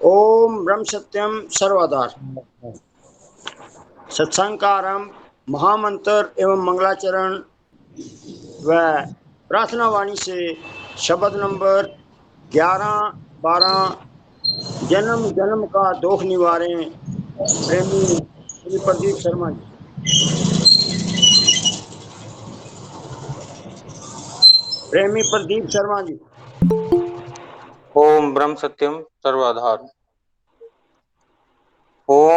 ओम ब्रह्म सत्यम सर्वदार। सत्संग का आरंभ महामंत्र एवं मंगलाचरण व प्रार्थना वाणी से शब्द नंबर 11-12 जन्म जन्म का दोख निवारें प्रेमी श्री प्रदीप शर्मा जी। प्रेमी प्रदीप शर्मा जी। ओम ब्रह्म सत्यम सर्वाधार। ओम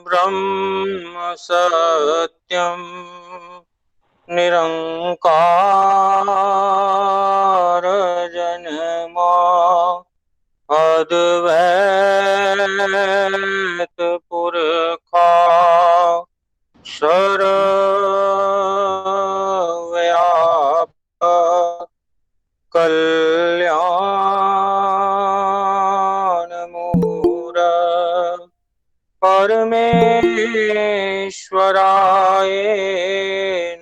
ब्रह्म सत्यम निरंकार जन्मा अद्वैत पुरखा सर्वव्यापक कल्याण मूरत परमेश्वराय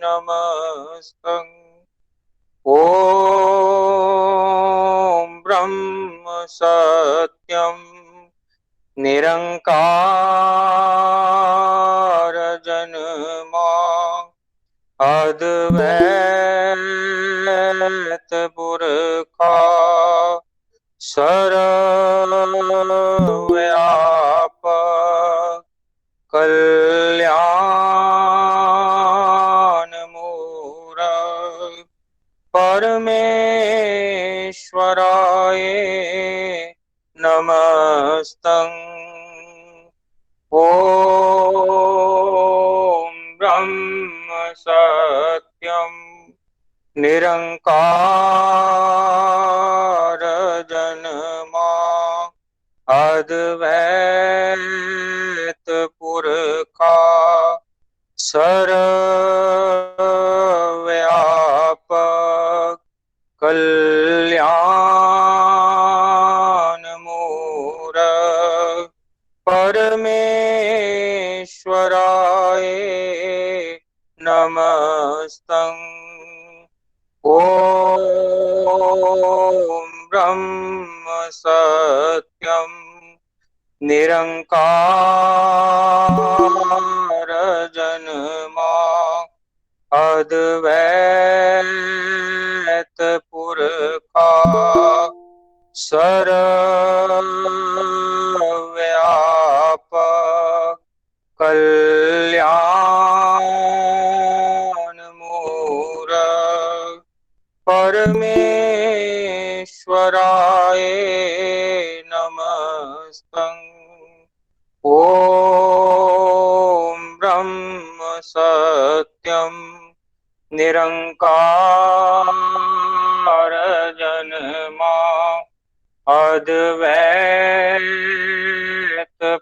नमस्तं। ओम ब्रह्म सत्यम निरंकार जन्मा अद्वैत पुरखा सर्वव्यापक कल्याण मूरत परमेश्वराय नमस्तं। ओम ब्रह्म सत्यम निरंकार जन्मा अद्वैत पुरखा सर्वव्यापक कल्याण मूरत परमेश्वराय नमस्तं। ओम ब्रह्म सत्यम निरंकार जन्मा अद्वैत पुरखा सर्वव्यापक कल्याण मूरत परमेश्वराय नमस्तं। ओम ब्रह्म सत्यम निरंकार जन्मा अद्वैत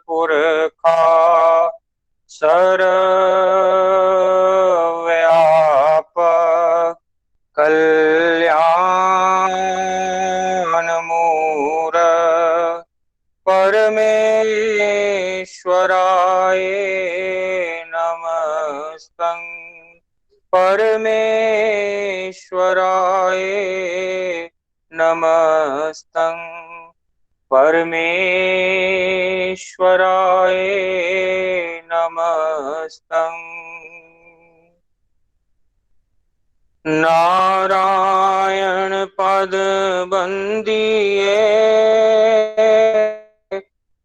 पुरखा सर्वव्यापक कल्याण मूरत परमेश्वराय नमस्तं। परमेश्वराय नमस्तं। परमेश्वराय नमस्तं। नारायण पद बंदिए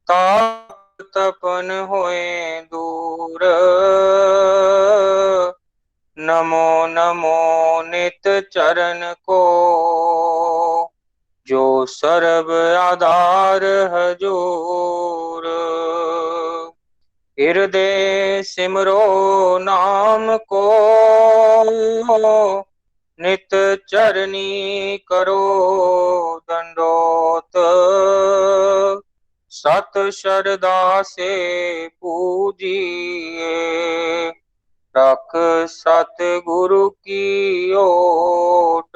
ताप तपन होए दूर। नमो नमो नित चरण को जो सर्व आधार हजूर। हृदय सिमरो नाम को नित चरनी करो दंडोत। सत श्रद्धा से पूजिए रख सतगुरु की ओट।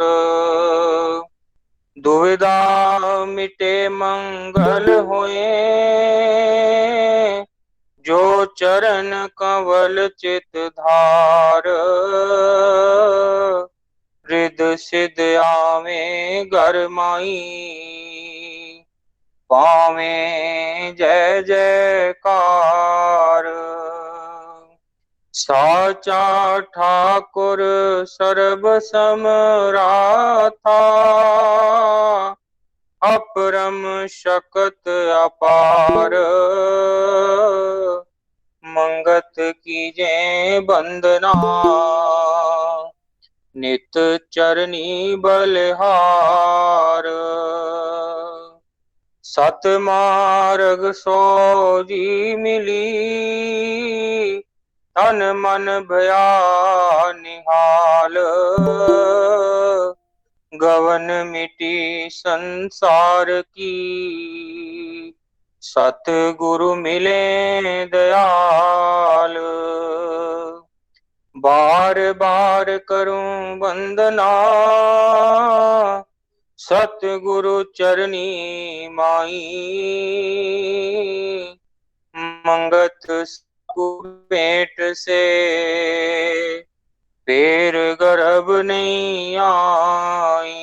दुविधा मिटे मंगल होए जो चरण कंवल चित धार। रिद सिद्ध आवे घर माई पावे जय जयकार। साचा ठाकुर सर्ब समराथा, अपरम शक्त अपार। मंगत कीजे बंदना, नित चरनी बलिहार। सत मार्ग सोजी मिली, तन मन भया निहाल। गवन मिटी संसार की, सतगुरु मिले दयाल। बार बार करूं वंदना, सतगुरु चरनी माई। मंगत पेट से पैर गर्भ नहीं आई।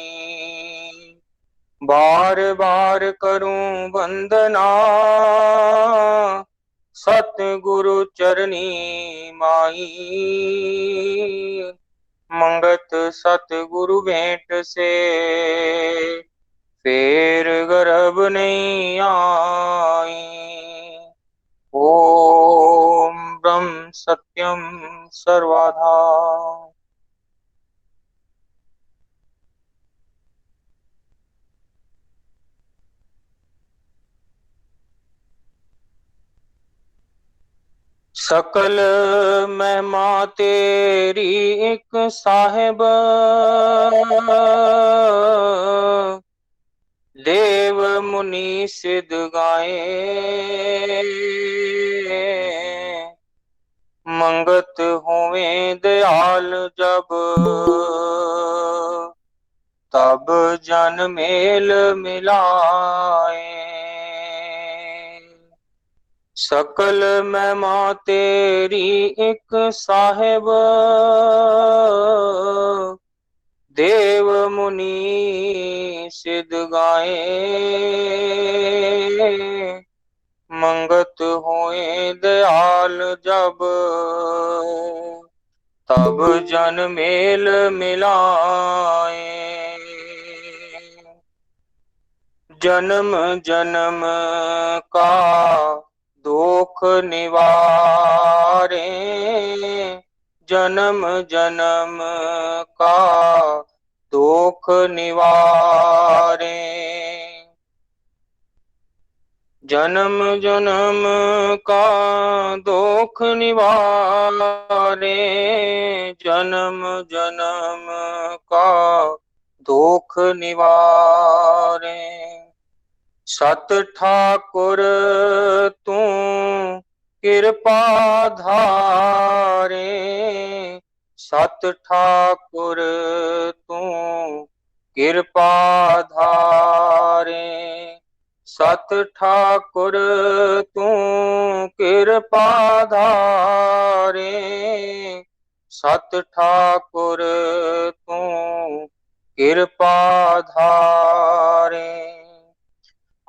बार बार करूं वंदना, सतगुरु चरनी माई। मंगत सतगुरु भेंट से पैर गर्भ नहीं आई। ओम ब्रह्म सत्यम सर्वधा। सकल महिमा तेरी एक साहिब, देव मुनि सिद्ध गाए। मंगत होवे दयाल जब, तब जन मेल मिलाए। सकल महिमा तेरी एक साहिब, देव मुनि सिद्ध गाए। मंगत होए दयाल जब, तब जन मेल मिलाए। जन्म जन्म का दुख निवारे, जन्म जन्म का दुख निवारे। जन्म जन्म का दुख निवारे, जन्म जन्म का दुख निवारे। सत ठाकुर तू कृपा धारे, सत ठाकुर तू कृपा धारे। सत ठाकुर तू कृपा धारे, सत ठाकुर तू कृपा धारे।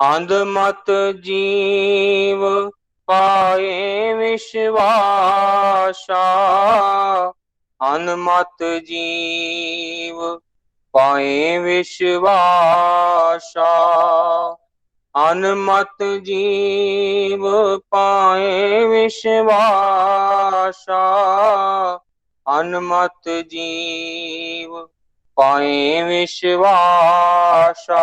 अंध मत जीव पाए विश्वासा, अनमत जीव पाए विश्वासा। अनमत जीव पाए विश्वासा, अनमत जीव पाए विश्वासा।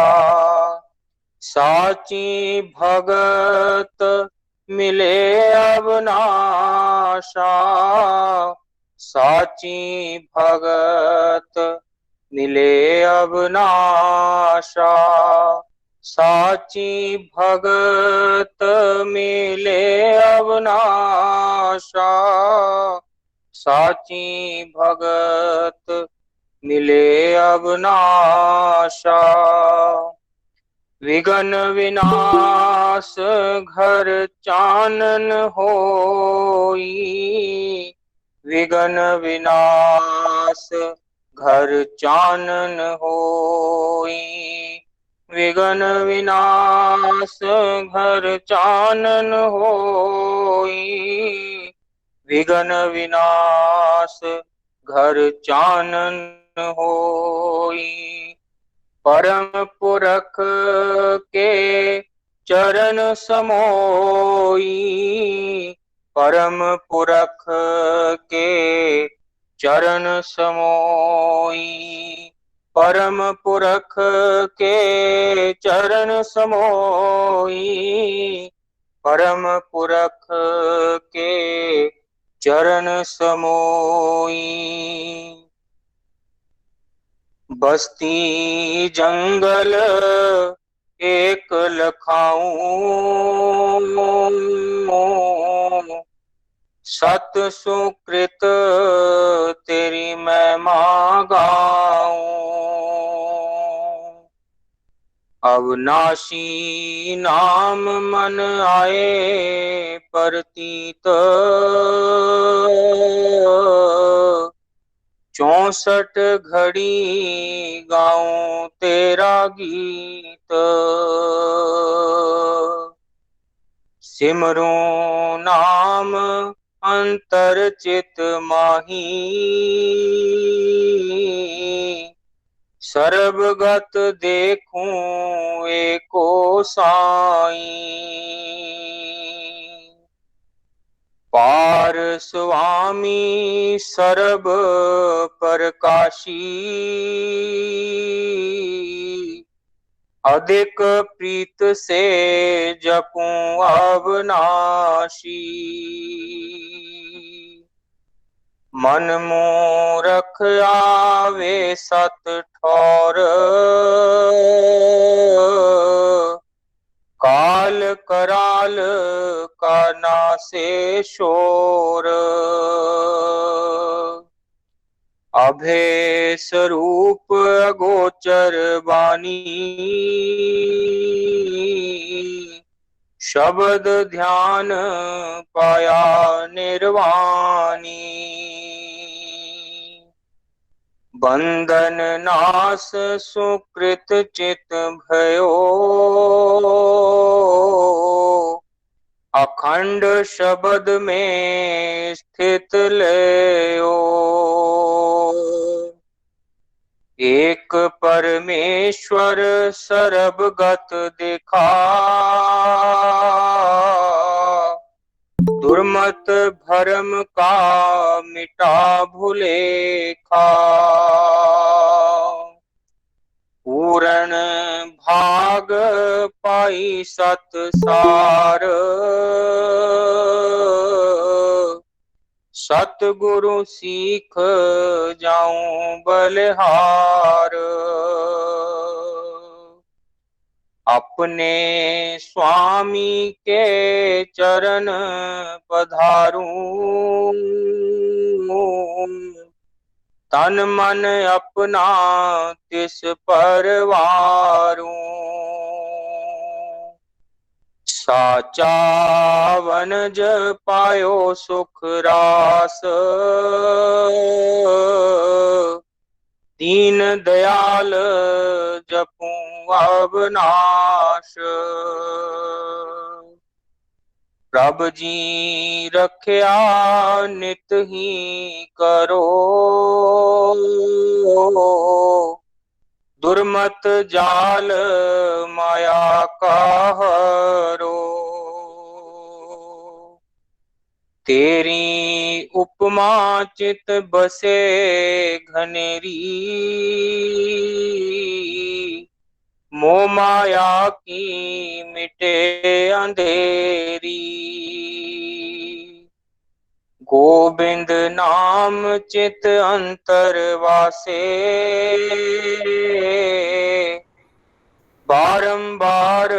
साची भगत मिले अविनाशा, साची भगत मिले अविनाशा। साची भगत मिले अविनाशा, साची भगत मिले अविनाशा। विघन विनाश घर चानन होई, विघन विनाश घर चानन होई। विघन विनाश घर चानन होई। विघन विनाश घर चानन होई। परम पुरख के चरण समोई। परम पुरख के चरण समोई। परम पुरख के चरण समोई। परम पुरख के चरण समोई। बस्ती जंगल एक लखाऊं। सत सुकृत तेरी महिमा गाऊं। अविनाशी नाम मन आए परतीत। 64 घड़ी गाऊं तेरा गीत। सिमरू नाम अंतर चित माही। सर्वगत देखूं एको साई। पार स्वामी सर्व प्रकाशी। अधिक प्रीत से जपूं अविनाशी। मन मूरख आवे सत ठौर। काल कराल का नासे शोर। अभय स्वरूप अगोचर बानी। शब्द ध्यान पाया निर्वाणी। बंधन नाश सुकृत चित भयो। अखंड शब्द में स्थित लयो। एक परमेश्वर सर्वगत दिखा। दुर्मत भरम का मिटा भुलेखा। पूर्ण भाग पाई सतसार। सतगुरु सीख जाऊं बलिहार। अपने स्वामी के चरण पधारूं। तन मन अपना तिस पर वारूं। साचा वनज पायो सुख रास। दीन दयाल जपूं अविनाश। प्रभ जी रख्या नित ही करो। दुर्मत जाल माया का हरो। तेरी उपमा चित बसे घनेरी। मोह माया की मिटे अंधेरी। गोविंद नाम चित अंतर वासे। बारंबार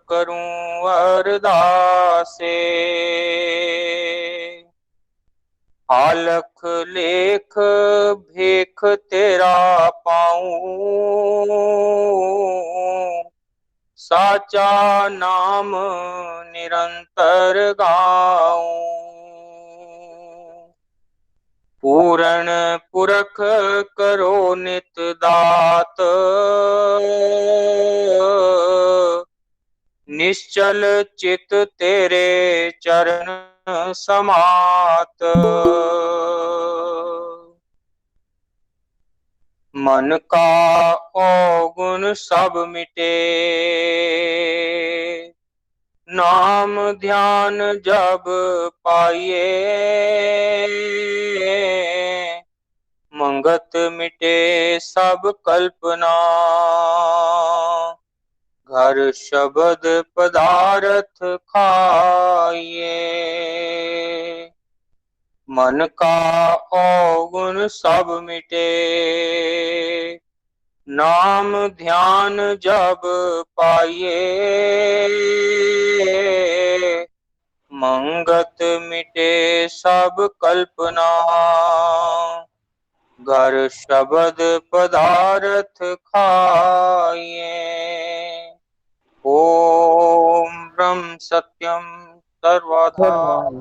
करूं अरदासे। आलख लेख भेख तेरा पाऊं। साचा नाम निरंतर गाऊं। पूरण पुरख करो नित दात, निश्चल चित तेरे चरण समात। मन का औगुण सब मिटे, नाम ध्यान जब पाइए, मंगत मिटे सब कल्पना, घर शब्द पदार्थ खाइए। मन का औगुण सब मिटे, नाम ध्यान जब पाइए, मंगत मिटे सब कल्पना, घर शब्द पदार्थ खाइए। ओम ब्रह्म सत्यम सर्वधाम।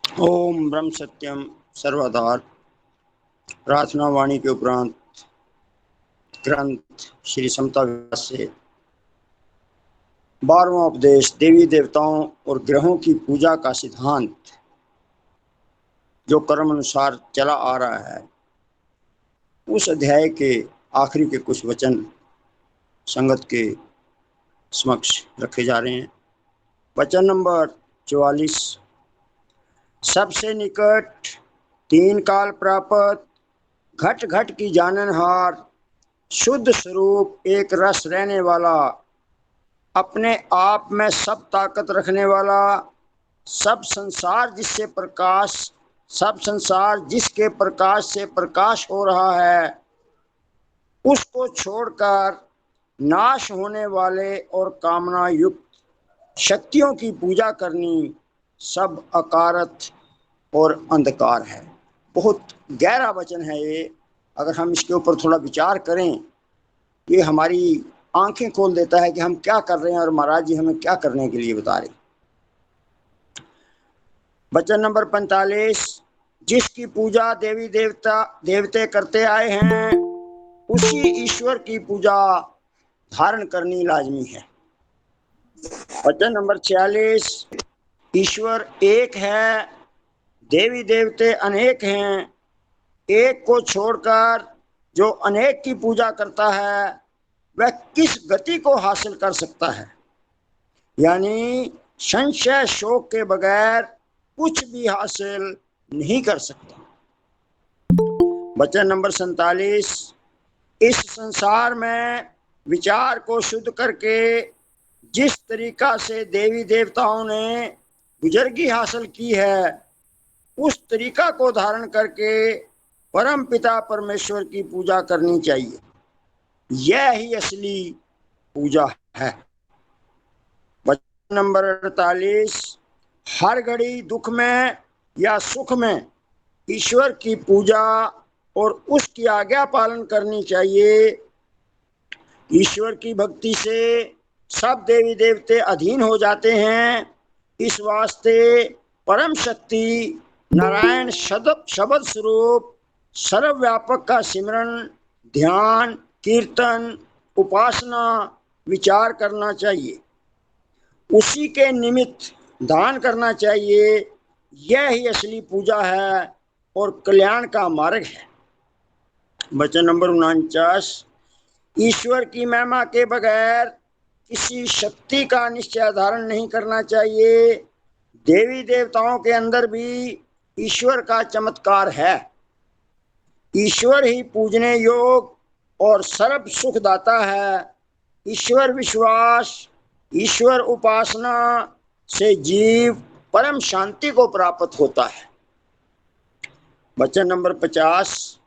ओम ब्रह्म सत्यम सर्वधार। प्रार्थना वाणी के उपरांत ग्रंथ श्री समता व्यास से 12वां उपदेश देवी देवताओं और ग्रहों की पूजा का सिद्धांत जो कर्म अनुसार चला आ रहा है, उस अध्याय के आखिरी के कुछ वचन संगत के समक्ष रखे जा रहे हैं। वचन नंबर 44। सबसे निकट 3 काल प्राप्त, घट घट की जाननहार, शुद्ध स्वरूप एक रस रहने वाला, अपने आप में सब ताकत रखने वाला, सब संसार जिसके प्रकाश से प्रकाश हो रहा है, उसको छोड़कर नाश होने वाले और कामना युक्त शक्तियों की पूजा करनी सब अकारत और अंधकार है। बहुत गहरा वचन है ये। अगर हम इसके ऊपर थोड़ा विचार करें, ये हमारी आंखें खोल देता है कि हम क्या कर रहे हैं और महाराज जी हमें क्या करने के लिए बता रहे। वचन नंबर 45। जिसकी पूजा देवी देवते करते आए हैं, उसी ईश्वर की पूजा धारण करनी लाजमी है। वचन नंबर 46। ईश्वर एक है, देवी देवते अनेक हैं, एक को छोड़कर जो अनेक की पूजा करता है वह किस गति को हासिल कर सकता है, यानी संशय शोक के बगैर कुछ भी हासिल नहीं कर सकता। वचन नंबर 47। इस संसार में विचार को शुद्ध करके जिस तरीका से देवी देवताओं ने बुजुर्गी हासिल की है, उस तरीका को धारण करके परम पिता परमेश्वर की पूजा करनी चाहिए। यह ही असली पूजा है। वचन नंबर 48। हर घड़ी दुख में या सुख में ईश्वर की पूजा और उसकी आज्ञा पालन करनी चाहिए। ईश्वर की भक्ति से सब देवी देवते अधीन हो जाते हैं। इस वास्ते परम शक्ति नारायण शब्द स्वरूप सर्वव्यापक का सिमरन, ध्यान, कीर्तन, उपासना, विचार करना चाहिए। उसी के निमित्त दान करना चाहिए। यह ही असली पूजा है और कल्याण का मार्ग है। वचन नंबर 49। ईश्वर की महिमा के बगैर किसी शक्ति का निश्चय धारण नहीं करना चाहिए। देवी देवताओं के अंदर भी ईश्वर का चमत्कार है। ईश्वर ही पूजने योग और सर्व सुखदाता है। ईश्वर विश्वास, ईश्वर उपासना से जीव परम शांति को प्राप्त होता है। वचन नंबर 50।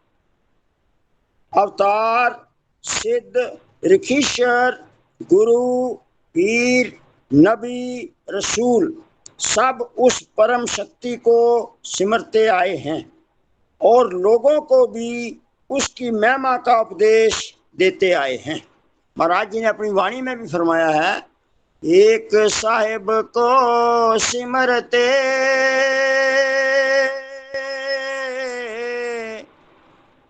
अवतार, सिद्ध, ऋखीश्वर, गुरु, पीर, नबी, रसूल सब उस परम शक्ति को सिमरते आए हैं और लोगों को भी उसकी महिमा का उपदेश देते आए हैं। महाराज जी ने अपनी वाणी में भी फरमाया है, एक साहिब को सिमरते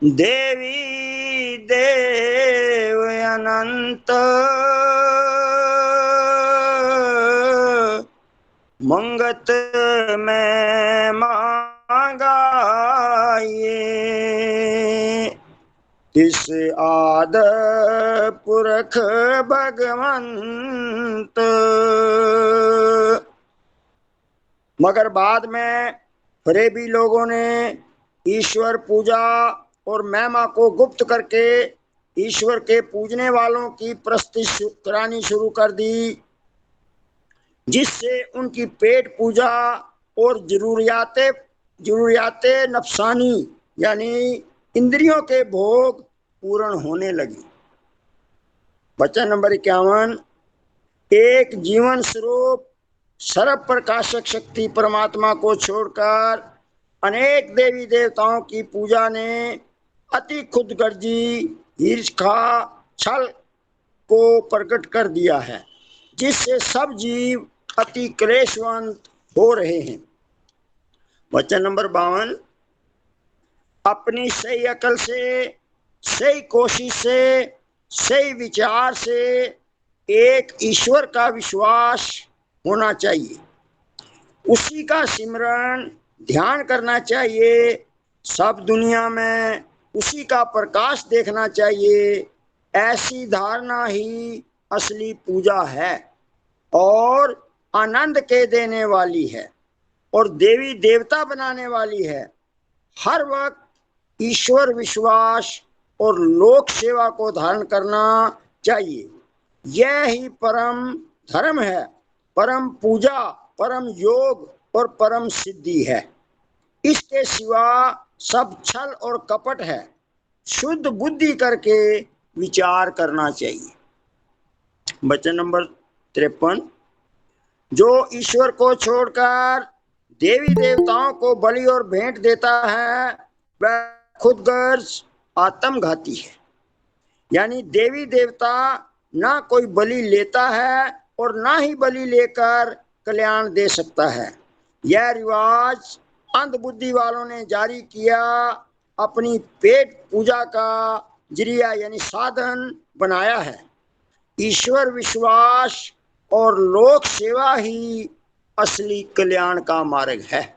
देवी देव अनंत मंगत में मांगाइए, तिस आद पुरख भगवंत। मगर बाद में फरेबी लोगों ने ईश्वर पूजा और महिमा को गुप्त करके ईश्वर के पूजने वालों की प्रस्तुति करानी शुरू कर दी, जिससे उनकी पेट पूजा और जरूरियाते नफसानी यानी इंद्रियों के भोग पूर्ण होने लगी। वचन नंबर 51। एक जीवन स्वरूप सर्व प्रकाशक शक्ति परमात्मा को छोड़कर अनेक देवी देवताओं की पूजा ने अति खुदगर्जी ईर्ष्या छल को प्रकट कर दिया है, जिससे सब जीव अति क्लेशवंत हो रहे हैं। वचन नंबर 52। अपनी सही अकल से, सही कोशिश से, सही विचार से एक ईश्वर का विश्वास होना चाहिए, उसी का सिमरन ध्यान करना चाहिए, सब दुनिया में उसी का प्रकाश देखना चाहिए। ऐसी धारणा ही असली पूजा है और आनंद के देने वाली है और देवी देवता बनाने वाली है। हर वक्त ईश्वर विश्वास और लोक सेवा को धारण करना चाहिए। यह ही परम धर्म है, परम पूजा, परम योग और परम सिद्धि है। इसके सिवा सब छल और कपट है। शुद्ध बुद्धि करके विचार करना चाहिए। वचन नंबर 53। जो ईश्वर को छोड़कर देवी देवताओं को बलि और भेंट देता है वह खुदगर्ज आत्मघाती है। यानी देवी देवता ना कोई बलि लेता है और ना ही बलि लेकर कल्याण दे सकता है। यह रिवाज अंधबुद्धि वालों ने जारी किया, अपनी पेट पूजा का जरिया यानी साधन बनाया है। ईश्वर विश्वास और लोक सेवा ही असली कल्याण का मार्ग है।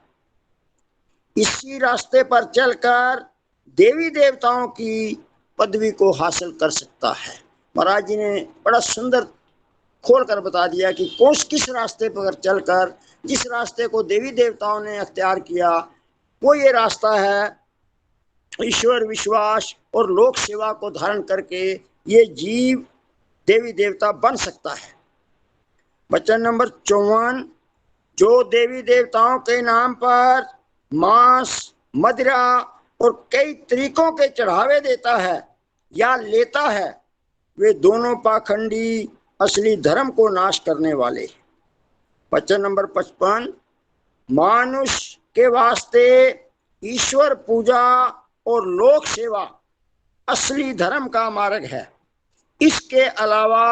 इसी रास्ते पर चलकर देवी देवताओं की पदवी को हासिल कर सकता है। महाराज जी ने बड़ा सुंदर खोल कर बता दिया कि किस रास्ते पर चलकर, जिस रास्ते को देवी देवताओं ने अख्तियार किया वो ये रास्ता है। ईश्वर विश्वास और लोक सेवा को धारण करके ये जीव देवी देवता बन सकता है। वचन नंबर 54। जो देवी देवताओं के नाम पर मांस, मदिरा और कई तरीकों के चढ़ावे देता है या लेता है, वे दोनों पाखंडी असली धर्म को नाश करने वाले। वचन नंबर 55। मानुष के वास्ते ईश्वर पूजा और लोक सेवा असली धर्म का मार्ग है। इसके अलावा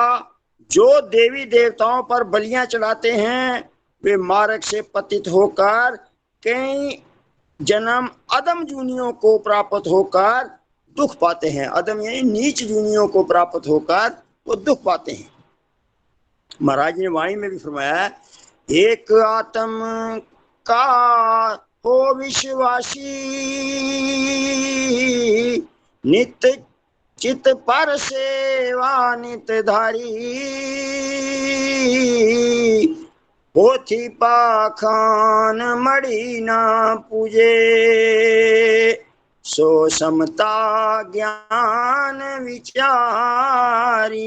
जो देवी देवताओं पर बलियां चढ़ाते हैं वे मार्ग से पतित होकर कई जन्म अदम जूनियों को प्राप्त होकर दुख पाते हैं। अदम यानी नीच जूनियों को प्राप्त होकर वो दुख पाते हैं। महाराज ने वाणी में भी फरमाया, एक आत्म का हो विश्वासी, नित्य चित पर सेवा नित धारी, पोथी पाखान मड़ी ना पूजे, सो समता ज्ञान विचारी।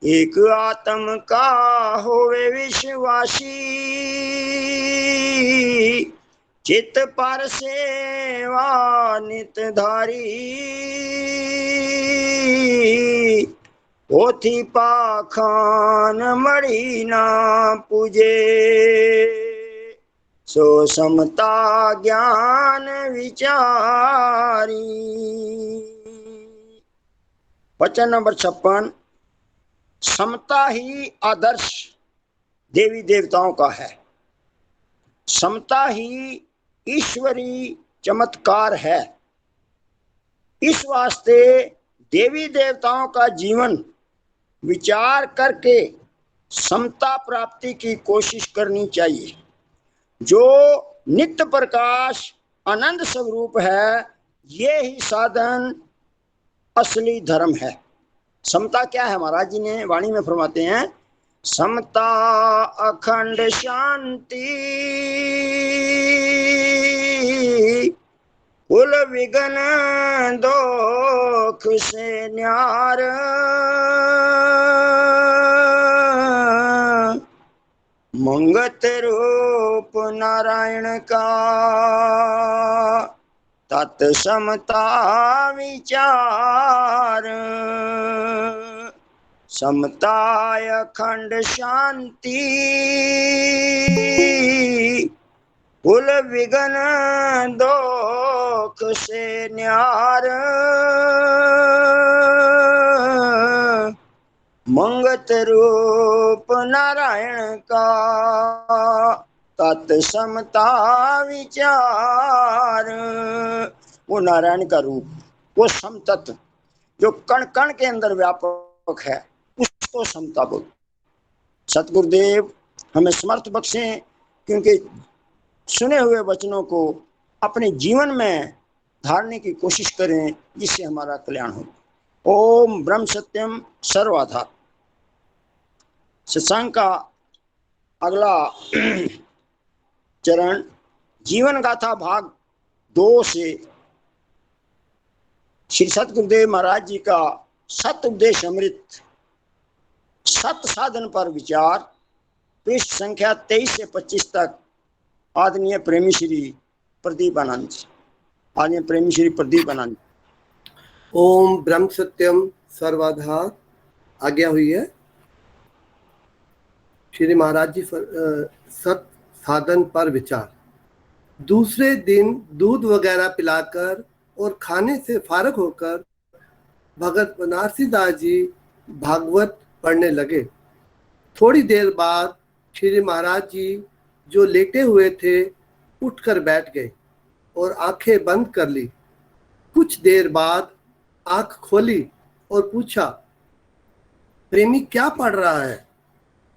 एक आत्म का होवे विश्वासी, चित पर सेवा नित धारी, पोथी पाखान मड़ी ना पूजे, सो समता ज्ञान विचारी। वचन नंबर 56। समता ही आदर्श देवी देवताओं का है। समता ही ईश्वरी चमत्कार है। इस वास्ते देवी देवताओं का जीवन विचार करके समता प्राप्ति की कोशिश करनी चाहिए। जो नित्य प्रकाश आनंद स्वरूप है, ये ही साधन असली धर्म है। समता क्या है? महाराज जी ने वाणी में फरमाते हैं, समता अखंड शांति, कुल विघन दोख से न्यार, मंगत रूप नारायण का तत्समता विचार। समता अखंड शांति, कुल विघन दोख से न्यार, मंगत रूप नारायण का तत्समता विचार। वो नारायण का रूप, वो समतत्व जो कण कण के अंदर व्यापक है, उसको समता बोल। सतगुरुदेव हमें समर्थ बख्शें, क्योंकि सुने हुए वचनों को अपने जीवन में धारने की कोशिश करें, जिससे हमारा कल्याण हो। ओम ब्रह्म सत्यम सर्वाधार। सत्संग का अगला चरण जीवन गाथा भाग 2 से श्री सतगुरुदेव महाराज जी का सत उपदेश अमृत सत साधन पर विचार, पृष्ठ संख्या 23 से 25 तक। आदरणीय प्रेमी श्री प्रदीप आनंद जी, आदरणीय प्रेमी श्री प्रदीप आनंद। ओम ब्रह्म सत्यम सर्वाधार। आज्ञा हुई है श्री महाराज जी सत साधन पर विचार। दूसरे दिन दूध वगैरह पिलाकर और खाने से फारग होकर भगत बनारसी दास जी भागवत पढ़ने लगे। थोड़ी देर बाद श्री महाराज जी जो लेटे हुए थे उठकर बैठ गए और आंखें बंद कर ली। कुछ देर बाद आंख खोली और पूछा, प्रेमी क्या पढ़ रहा है?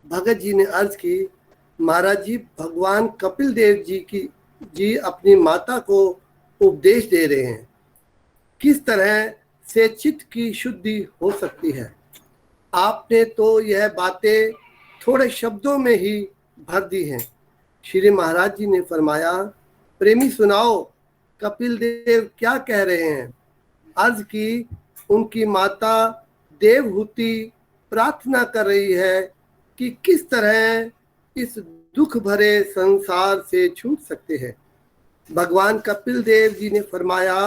भगत जी ने अर्ज की, महाराज जी भगवान कपिल देव जी अपनी माता को उपदेश दे रहे हैं, किस तरह से चित्त की शुद्धि हो सकती है। आपने तो यह बातें थोड़े शब्दों में ही भर दी हैं। श्री महाराज जी ने फरमाया, प्रेमी सुनाओ कपिल देव क्या कह रहे हैं। अर्ज की, उनकी माता देवहूति प्रार्थना कर रही है कि किस तरह इस दुख भरे संसार से छूट सकते हैं। भगवान कपिल देव जी ने फरमाया,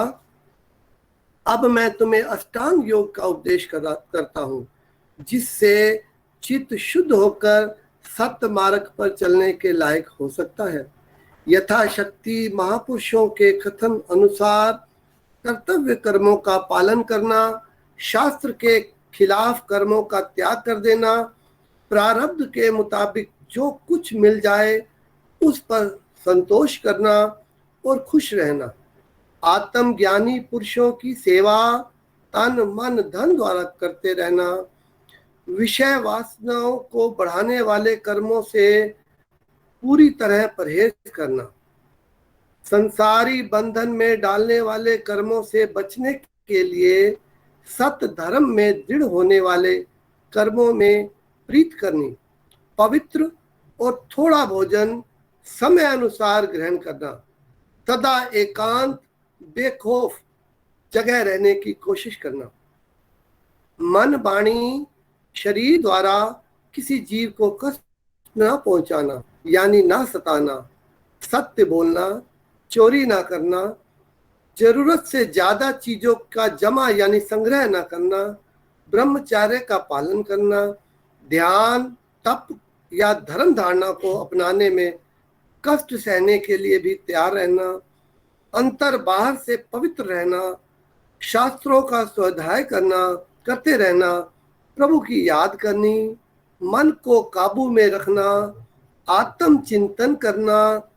अब मैं तुम्हें अष्टांग योग का उपदेश करता हूँ, जिससे चित्त शुद्ध होकर सत्य मार्ग पर चलने के लायक हो सकता है। यथाशक्ति महापुरुषों के कथन अनुसार कर्तव्य कर्मों का पालन करना, शास्त्र के खिलाफ कर्मों का त्याग कर देना, प्रारब्ध के मुताबिक जो कुछ मिल जाए उस पर संतोष करना और खुश रहना, आत्मज्ञानी पुरुषों की सेवा तन मन धन द्वारा करते रहना, विषय वासनाओं को बढ़ाने वाले कर्मों से पूरी तरह परहेज करना, संसारी बंधन में डालने वाले कर्मों से बचने के लिए सत्य धर्म में दृढ़ होने वाले कर्मों में प्रीत करनी, पवित्र और थोड़ा भोजन समय अनुसार ग्रहण करना, सदा एकांत बेखौफ जगह रहने की कोशिश करना, मन वाणी शरीर द्वारा किसी जीव को कष्ट न पहुंचाना यानी ना सताना, सत्य बोलना, चोरी ना करना, जरूरत से ज्यादा चीजों का जमा यानी संग्रह न करना, ब्रह्मचर्य का पालन करना, ध्यान तप या धर्म धारणा को अपनाने में कष्ट सहने के लिए भी तैयार रहना, अंतर बाहर से पवित्र रहना, शास्त्रों का स्वाध्याय करते रहना, प्रभु की याद करनी, मन को काबू में रखना, आत्म चिंतन करना,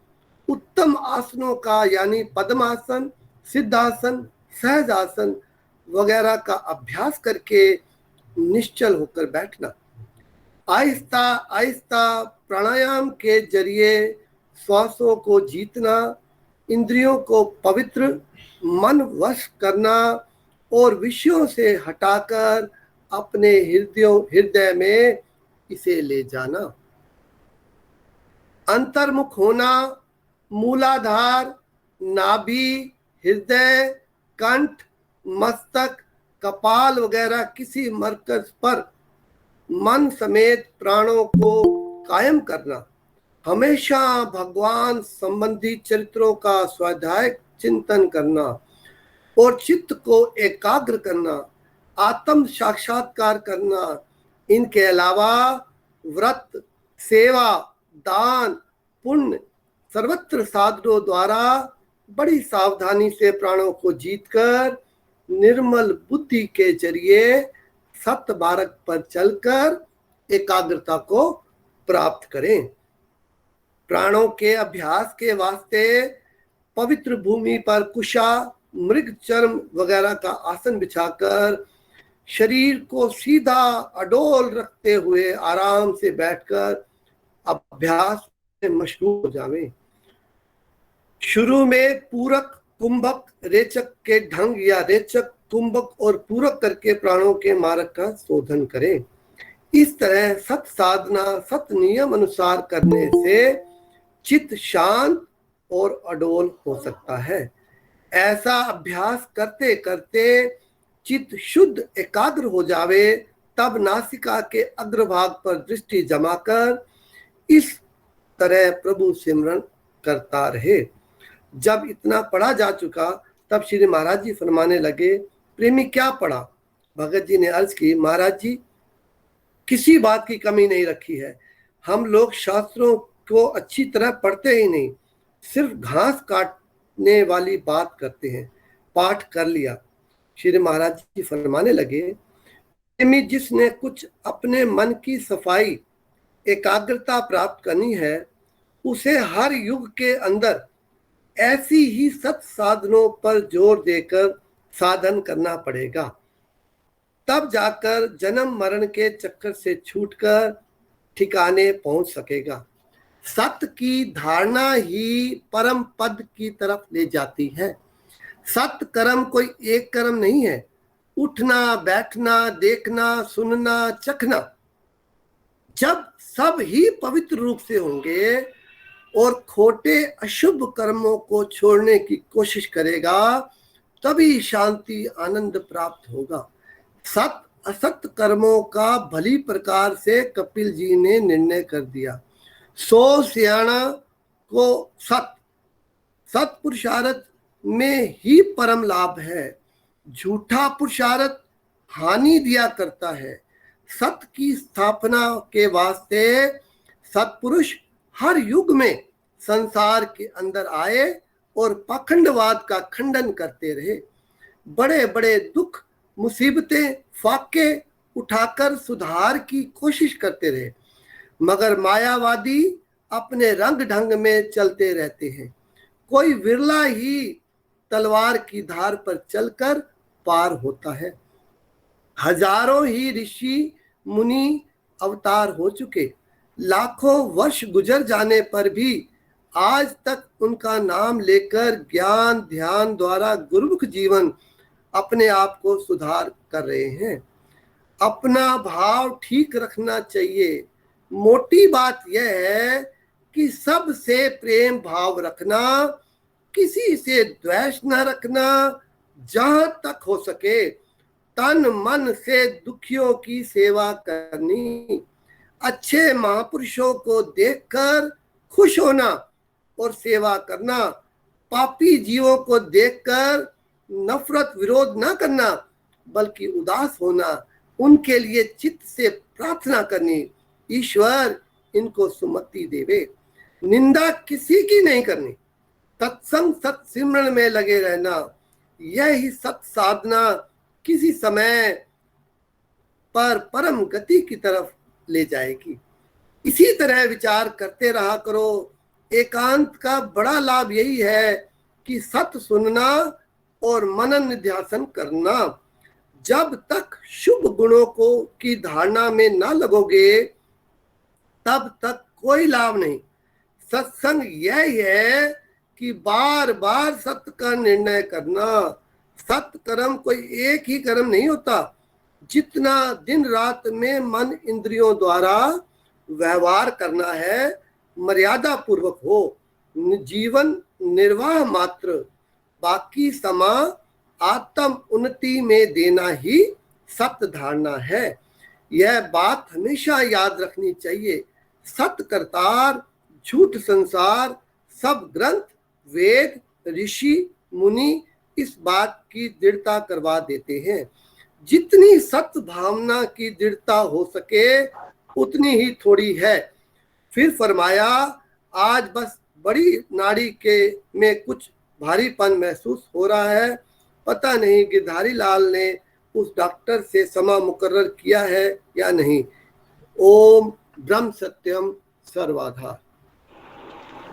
उत्तम आसनों का यानी पद्मासन, सिद्धासन, सहजासन, वगैरह का अभ्यास करके निश्चल होकर बैठना। आहिस्ता आहिस्ता प्राणायाम के जरिए श्वासों को जीतना, इंद्रियों को पवित्र मन वश करना और विषयों से हटाकर अपने हृदय में इसे ले जाना। अंतर्मुख होना, मूलाधार, नाभि, हृदय, कंठ, मस्तक, कपाल वगैरह किसी मरकज पर मन समेत प्राणों को कायम करना। हमेशा भगवान संबंधी चरित्रों का स्वाध्याय चिंतन करना और चित्त को एकाग्र करना, आत्म साक्षात्कार करना। इनके अलावा व्रत, सेवा, दान, पुण्य सर्वत्र साधनों द्वारा बड़ी सावधानी से प्राणों को जीतकर निर्मल बुद्धि के जरिए सत्य मार्ग पर चलकर एकाग्रता को प्राप्त करें। प्राणों के अभ्यास के वास्ते पवित्र भूमि पर कुशा, मृग चर्म वगैरह का आसन बिछाकर शरीर को सीधा अडोल रखते हुए आराम से बैठकर अभ्यास में मशगूल हो जावें। शुरू में पूरक, कुंभक, रेचक के ढंग या रेचक, कुंभक और पूरक करके प्राणों के मार्ग का शोधन करें। इस तरह सत साधना सत नियम अनुसार करने से चित्त शांत और अडोल हो सकता है। ऐसा अभ्यास करते करते चित्त शुद्ध एकाग्र हो जावे, तब नासिका के अग्रभाग पर दृष्टि जमाकर इस तरह प्रभु सिमरन करता रहे। जब इतना पढ़ा जा चुका तब श्री महाराज जी फरमाने लगे, प्रेमी क्या पढ़ा? भगत जी ने अर्ज की, महाराज जी किसी बात की कमी नहीं रखी है। हम लोग शास्त्रों को अच्छी तरह पढ़ते ही नहीं, सिर्फ घास काटने वाली बात करते हैं। पाठ कर लिया। श्री महाराज जी फरमाने लगे, प्रेमी जिसने कुछ अपने मन की सफाई एकाग्रता प्राप्त करनी है, उसे हर युग के अंदर ऐसी ही सत साधनों पर जोर देकर साधन करना पड़ेगा। तब जाकर जन्म मरण के चक्कर से छूटकर ठिकाने पहुंच सकेगा। सत्य की धारणा ही परम पद की तरफ ले जाती है। सत्य कर्म कोई एक कर्म नहीं है। उठना, बैठना, देखना, सुनना, चखना, जब सब ही पवित्र रूप से होंगे और खोटे अशुभ कर्मों को छोड़ने की कोशिश करेगा, तभी शांति आनंद प्राप्त होगा। सत असत कर्मों का भली प्रकार से कपिल जी ने निर्णय कर दिया। 100 सियाणा को सत पुरुषार्थ में ही परम लाभ है। झूठा पुरुषार्थ हानि दिया करता है। सत्य की स्थापना के वास्ते सत्पुरुष हर युग में संसार के अंदर आए और पाखंडवाद का खंडन करते रहे। बड़े बड़े दुख, मुसीबतें, फाके उठाकर सुधार की कोशिश करते रहे, मगर मायावादी अपने रंग ढंग में चलते रहते हैं। कोई विरला ही तलवार की धार पर चलकर पार होता है। हजारों ही ऋषि मुनि अवतार हो चुके, लाखों वर्ष गुजर जाने पर भी आज तक उनका नाम लेकर ज्ञान ध्यान द्वारा गुरुमुख जीवन अपने आप को सुधार कर रहे हैं। अपना भाव ठीक रखना चाहिए। मोटी बात यह है कि सबसे प्रेम भाव रखना, किसी से द्वेष न रखना, जहां तक हो सके तन मन से दुखियों की सेवा करनी, अच्छे महापुरुषों को देखकर खुश होना और सेवा करना, पापी जीवों को देखकर नफरत विरोध न करना बल्कि उदास होना, उनके लिए चित्त से प्रार्थना करनी, ईश्वर इनको सुमति देवे। निंदा किसी की नहीं करनी, तत्संग सत्सिमरण में लगे रहना, यह ही सत साधना किसी समय पर परम गति की तरफ ले जाएगी। इसी तरह विचार करते रहा करो। एकांत का बड़ा लाभ यही है कि सत्य सुनना और मनन निध्यासन करना। जब तक शुभ गुणों को की धारणा में ना लगोगे तब तक कोई लाभ नहीं। सत्संग यह है कि बार बार सत्य का निर्णय करना। सत्य कर्म कोई एक ही कर्म नहीं होता। जितना दिन रात में मन इंद्रियों द्वारा व्यवहार करना है मर्यादा पूर्वक हो, जीवन निर्वाह मात्र, बाकी समय आत्म उन्नति में देना ही सत्य धारणा है। यह बात हमेशा याद रखनी चाहिए। सत्य करतार, झूठ संसार, सब ग्रंथ, वेद, ऋषि मुनि इस बात की दृढ़ता करवा देते हैं। जितनी सत्य भावना की दृढ़ता हो सके उतनी ही थोड़ी है। फिर फरमाया, आज बस बड़ी नाड़ी के में कुछ भारीपन महसूस हो रहा है। पता नहीं गिरधारी लाल ने उस डॉक्टर से समय मुकर्रर किया है या नहीं। ओम ब्रह्म सत्यम सर्वाधार।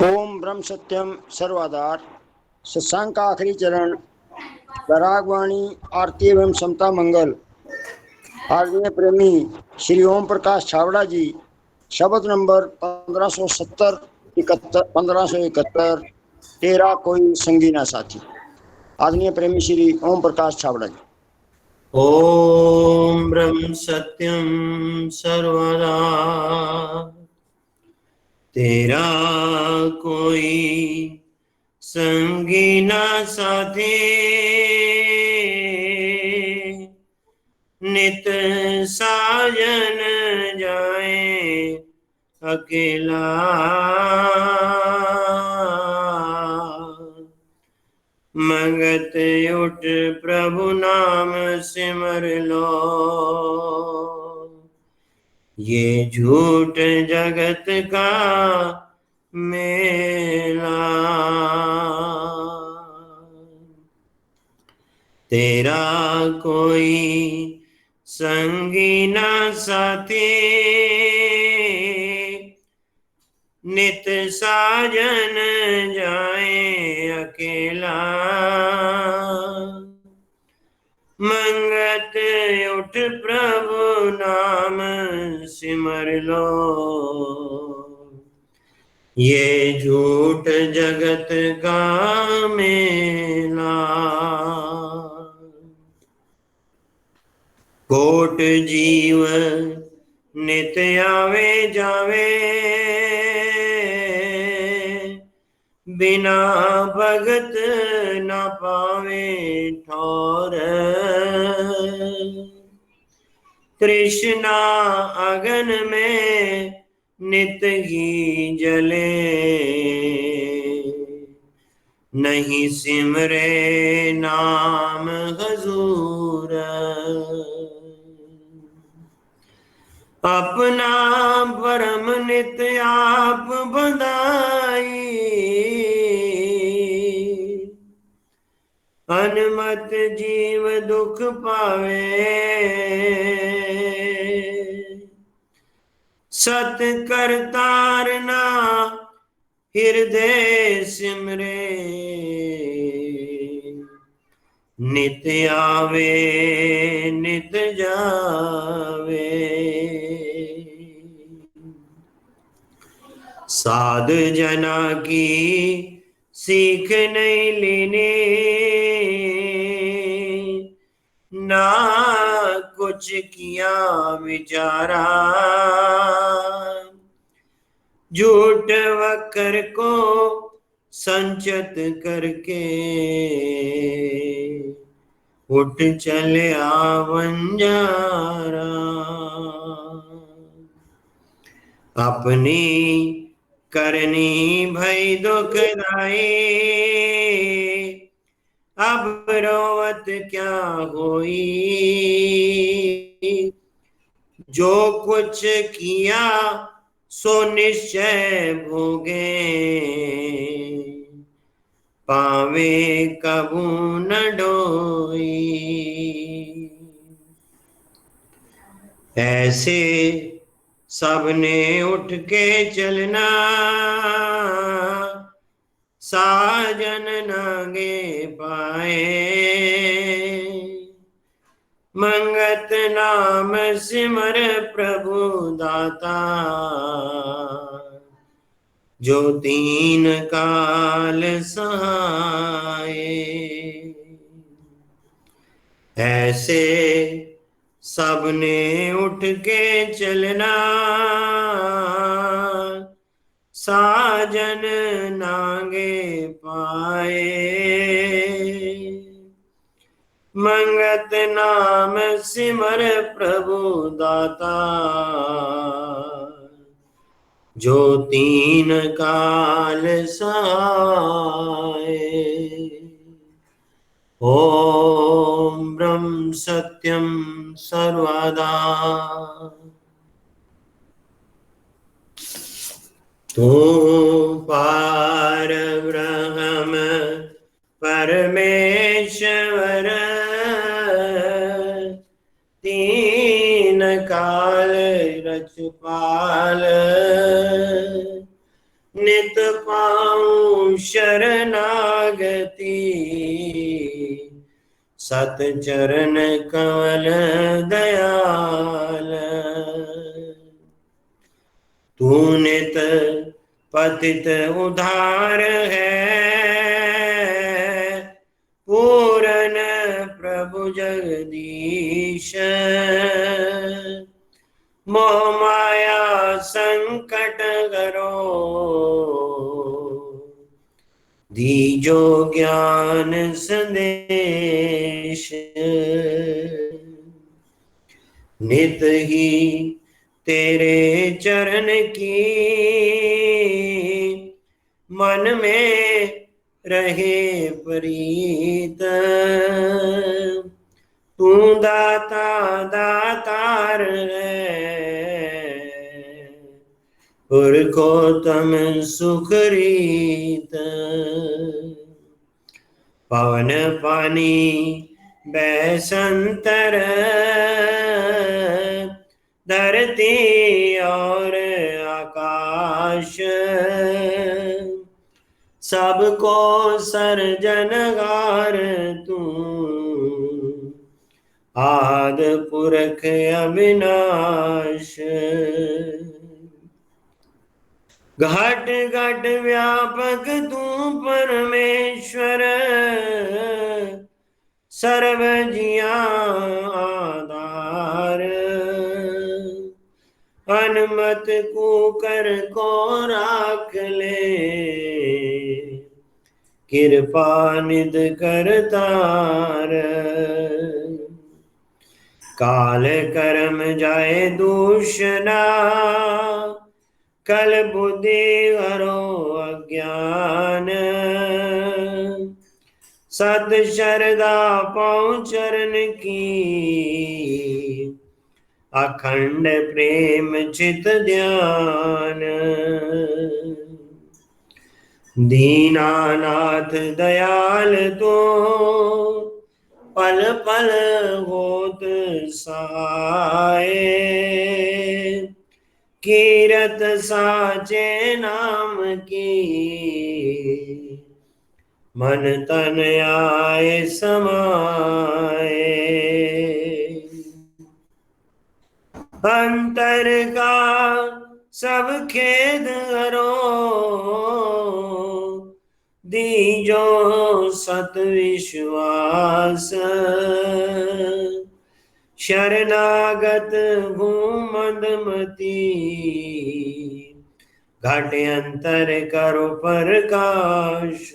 ओम ब्रह्म सत्यम सर्वाधार। सत्संग का आखिरी चरण परागवाणी आरती एवं समता मंगल। आदरणीय प्रेमी श्री ओम प्रकाश छाबड़ा जी, शब्द नंबर 1571 तेरा कोई संगी ना साथी। आदरणीय प्रेमी श्री ओम प्रकाश छाबड़ा जी। ओम ब्रह्म सत्यम सर्वदा, तेरा कोई संगी ना साथी, नित साजन जाए अकेला, मंगत उठ प्रभु नाम सिमर लो, ये झूठ जगत का मेला, तेरा कोई संगी ना साथी, नित साजन जाए अकेला, मंगत उठ प्रभु नाम सिमर लो, ये झूठ जगत का मेला, कोट जीव नित आवे जावे, बिना भगत न पावे ठौर, तृष्णा अगन में नित ही जले, नहीं सिमरे नाम हजूर, अपना परम नित आप बंधाई, अनमत जीव दुख पावे, सत करतार ना हृदय सिमरे, नित आवे नित जावे, साध जना की सीख नहीं लेने, ना कुछ किया विचारा, झूठ वक्र को संचत करके, उठ चले आवंजारा, अपनी करनी भई दुखदाई, अब रोवत क्या होई, जो कुछ किया सो निश्चय भोगे, पावे कबू न डोई, ऐसे सबने उठ के चलना, साजन नागे पाए, मंगत नाम सिमर प्रभु दाता, जो तीन काल सहाय। ऐसे सबने उठ के चलना, साजन नागे पाए। मंगत नाम सिमर प्रभु दाता, जो तीन काल सहाय। ओम ब्रह्म सत्यम सर्वदा, तू पार ब्रह्म परमेश्वर, तीन काल रचपाल। नित पाऊं शरणागति, सत चरण कमल दयाल। तू नित पतित उद्धार है, पूरन प्रभु जगदीश। मोह माया संकट करो, दीजो ज्ञान संदेश। नित ही तेरे चरण की, मन में रहे प्रीत। तू दाता दातार है, पुरखोत्तम सुखरीत। पवन पानी बैसंतर, धरती और आकाश। सबको सर्जनहार तू, आद पुरख अविनाश। घट घट व्यापक तू परमेश्वर, सर्व जिया आधार। अनुमत कुकर को राख ले, कृपा निध करतार। काल कर्म जाए दूषणा, कल बुद्धि हरो अज्ञान। सत श्रद्धा पाऊं चरण की, अखंड प्रेम चित ध्यान। दीनानाथ दयाल तो, पल पल होत सहाय। कीरत साचे नाम की, मन तन आए समाए। अंतर का सब खेद हरो, दीजो सत विश्वास। शरणागत हूँ मंदमती, घट अंतर करो प्रकाश।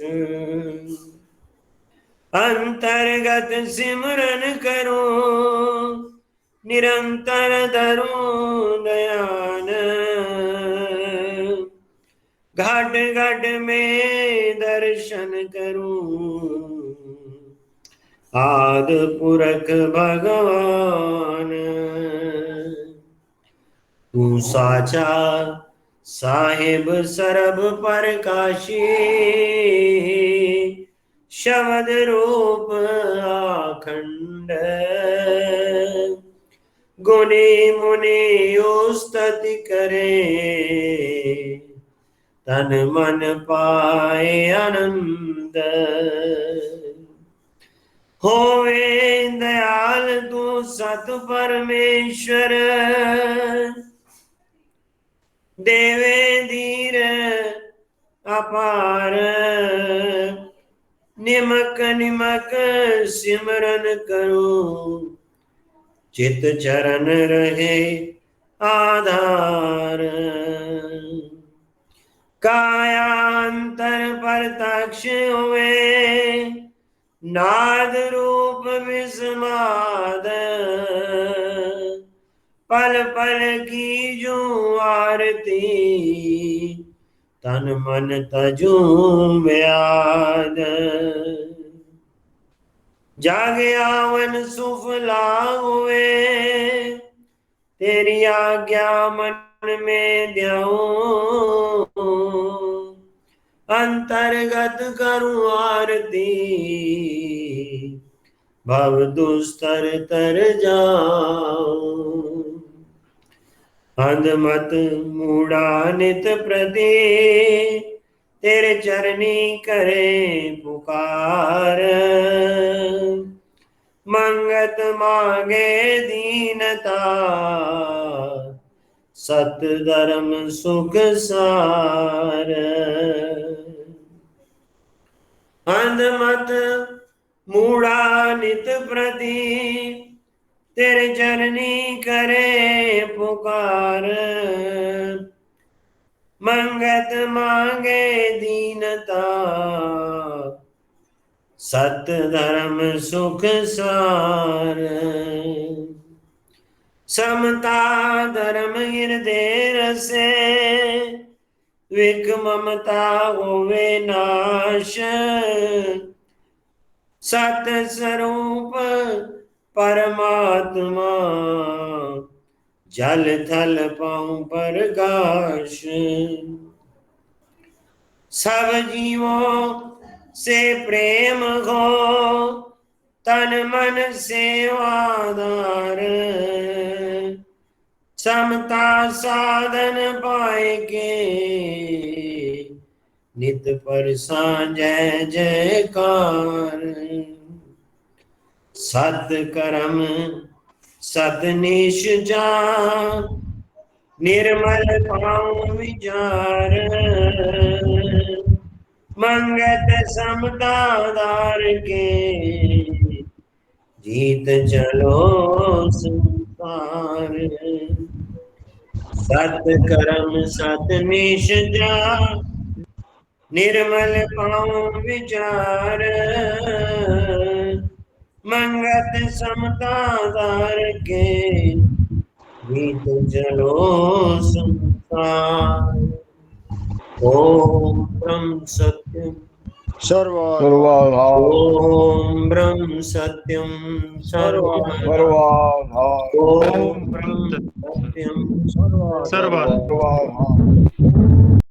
अंतर्गत सिमरन करो, निरंतर धरो दयान। घाट घाट में दर्शन करूं, आद पुरख भगवान। तू साचा साहिब सरब प्रकाशी, शब्द रूप अखंड। गुणी मुनि स्तुति करे, तन मन पाए आनंद। होवे दयाल तू सत परमेश्वर, देवे धीर अपार, निमक निमक सिमरन करूं, चित चरण रहे आधार। कायांतर प्रत्यक्ष हुए, नाद रूप विस्माद, पल पल की जो आरती, तन मन तजू म्याद। जागे आवन सुफला हुए, तेरी आज्ञा मन में ध्याऊं, अंतर्गत करूं आरती, भव दुस्तर तर जाऊं। अंधमत मूढ़ा नित प्रति, तेरे चरनी करे पुकार, मंगत मांगे दीनता, सत धर्म सुख सार। अंधमत मूढ़ा नित प्रति, तेरे चरनी करे पुकार, मंगत मांगे दीनता, सत धर्म सुख सार। समता धर्म हृदय रसे, विक ममता होवे नाश, सत स्वरूप परमात्मा, जल थल पाऊं प्रकाश। सब जीवों से प्रेम हो, तन मन सेवादार, समता साधन पाए के, नित पर जय जयकार। सत कर्म सत निष्ठान, निर्मल पाऊं विचार, मंगत समता दार के, जीत चलो संसार। सत कर्म सत निष्ठा, निर्मल पाऊं विचार, मंगत समता दार के, जीत चलो संसार। ओम ब्रह्म सत्यम सर्वभाव ओम ब्रह्म सत्यम सर्वभाव ओम ब्रह्म सत्यम सर्वभाव।